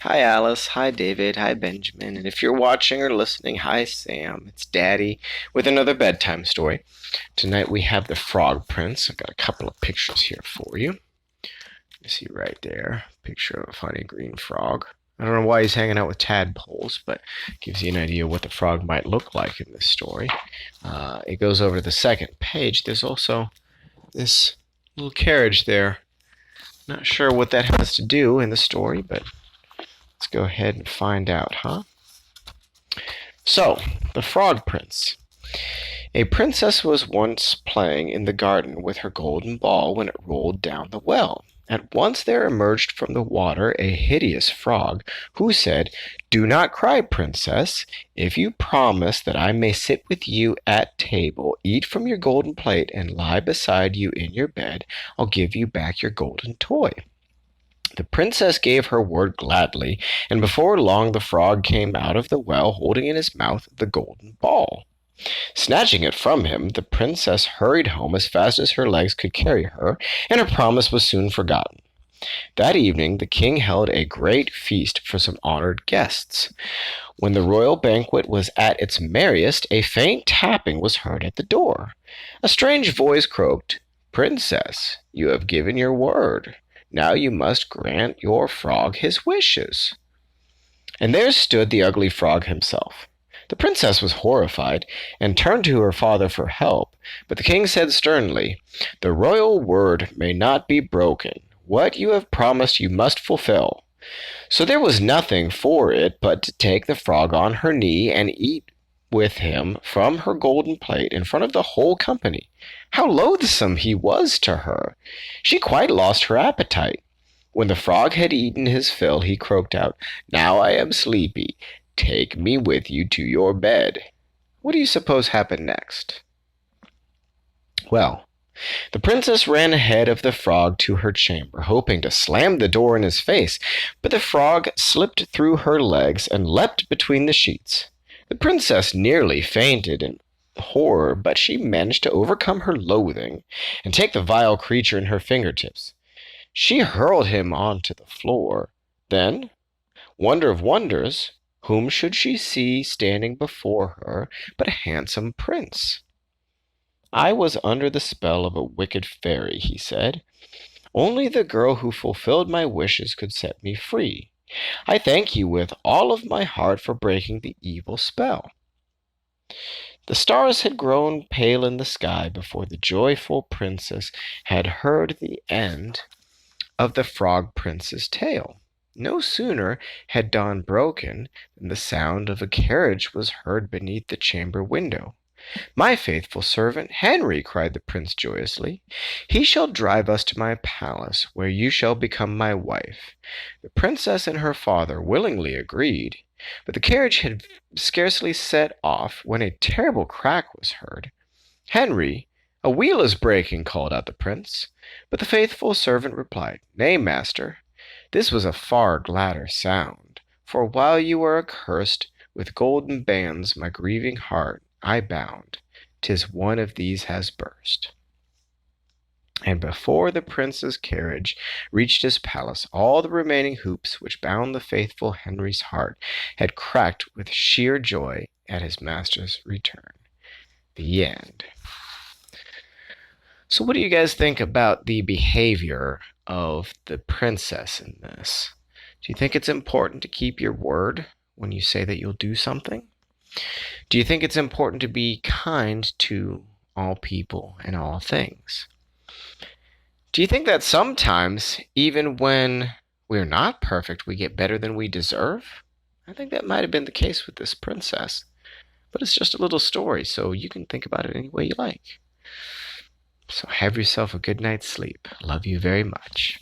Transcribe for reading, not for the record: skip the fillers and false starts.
Hi, Alice. Hi, David. Hi, Benjamin. And if you're watching or listening, hi, Sam. It's Daddy with another bedtime story. Tonight we have the Frog Prince. I've got a couple of pictures here for you. You see right there, picture of a funny green frog. I don't know why he's hanging out with tadpoles, but it gives you an idea what the frog might look like in this story. It goes over to the second page. There's also this little carriage there. Not sure what that has to do in the story, but let's go ahead and find out, huh? So, the Frog Prince. A princess was once playing in the garden with her golden ball when it rolled down the well. At once there emerged from the water a hideous frog, who said, "Do not cry, princess. If you promise that I may sit with you at table, eat from your golden plate, and lie beside you in your bed, I'll give you back your golden toy." The princess gave her word gladly, and before long the frog came out of the well holding in his mouth the golden ball. Snatching it from him, the princess hurried home as fast as her legs could carry her, and her promise was soon forgotten. That evening the king held a great feast for some honored guests. When the royal banquet was at its merriest, a faint tapping was heard at the door. A strange voice croaked, "Princess, you have given your word. Now you must grant your frog his wishes." And there stood the ugly frog himself. The princess was horrified and turned to her father for help, but the king said sternly, "The royal word may not be broken. What you have promised you must fulfill." So there was nothing for it but to take the frog on her knee and eat with him from her golden plate in front of the whole company. How loathsome he was to her! She quite lost her appetite. When the frog had eaten his fill, he croaked out, "Now I am sleepy. Take me with you to your bed." What do you suppose happened next? Well, the princess ran ahead of the frog to her chamber, hoping to slam the door in his face, but the frog slipped through her legs and leapt between the sheets. The princess nearly fainted in horror, but she managed to overcome her loathing and take the vile creature in her fingertips. She hurled him onto the floor. Then, wonder of wonders, whom should she see standing before her but a handsome prince? "I was under the spell of a wicked fairy," he said. "Only the girl who fulfilled my wishes could set me free. I thank you with all of my heart for breaking the evil spell." The stars had grown pale in the sky before the joyful princess had heard the end of the Frog Prince's tale. No sooner had dawn broken than the sound of a carriage was heard beneath the chamber window. "My faithful servant Henry," cried the prince joyously. "He shall drive us to my palace, where you shall become my wife." The princess and her father willingly agreed, but the carriage had scarcely set off when a terrible crack was heard. "Henry, a wheel is breaking," called out the prince. But the faithful servant replied, "Nay, master, this was a far gladder sound, for while you were accursed with golden bands my grieving heart I bound. 'Tis one of these has burst." And before the prince's carriage reached his palace, all the remaining hoops which bound the faithful Henry's heart had cracked with sheer joy at his master's return. The end. So what do you guys think about the behavior of the princess in this? Do you think it's important to keep your word when you say that you'll do something? Do you think it's important to be kind to all people and all things? Do you think that sometimes, even when we're not perfect, we get better than we deserve? I think that might have been the case with this princess. But it's just a little story, so you can think about it any way you like. So have yourself a good night's sleep. I love you very much.